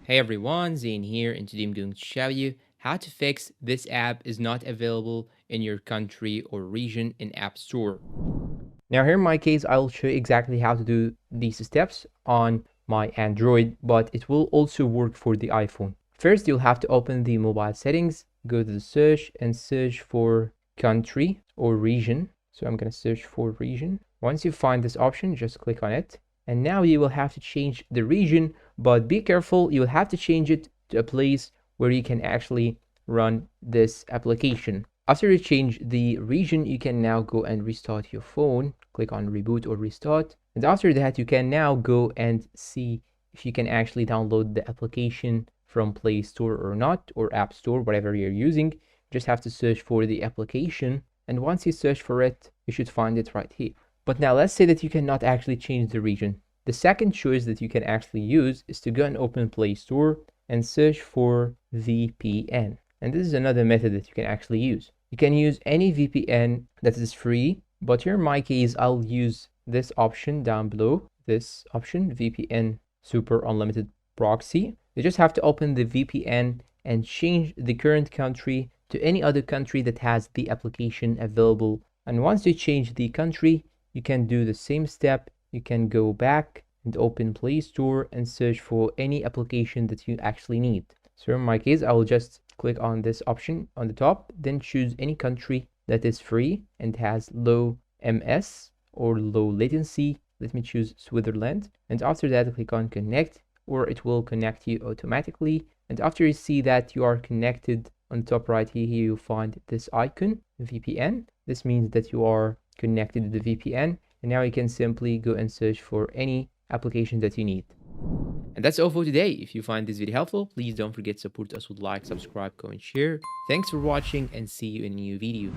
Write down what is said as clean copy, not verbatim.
Hey everyone, Zane here, and today I'm going to show you how to fix this app is not available in your country or region in App Store. Now here in my case, I'll show you exactly how to do these steps on my Android, but it will also work for the iPhone. First, you'll have to open the mobile settings, go to the search and search for country or region. So I'm going to search for region. Once you find this option, just click on it. And now you will have to change the region, but be careful, you will have to change it to a place where you can actually run this application. After you change the region, you can now go and restart your phone. Click on reboot or restart. And after that, you can now go and see if you can actually download the application from Play Store or not, or App Store, whatever you're using. You just have to search for the application. And once you search for it, you should find it right here. But now let's say that you cannot actually change the region. The second choice that you can actually use is to go and open Play Store and search for VPN. And this is another method that you can actually use. You can use any VPN that is free, but here in my case, I'll use this option down below, this option, VPN Super Unlimited Proxy. You just have to open the VPN and change the current country to any other country that has the application available. And once you change the country, you can do the same step. You can go back and open Play Store and search for any application that you actually need. So in my case, I will just click on this option on the top, then choose any country that is free and has low MS or low latency. Let me choose Switzerland. And after that, click on connect, or it will connect you automatically. And after you see that you are connected, on the top right here, you'll find this icon, VPN. This means that you are connected to the VPN. And now you can simply go and search for any application that you need. And that's all for today. If you find this video helpful, please don't forget to support us with like, subscribe, comment, share. Thanks for watching and see you in a new video.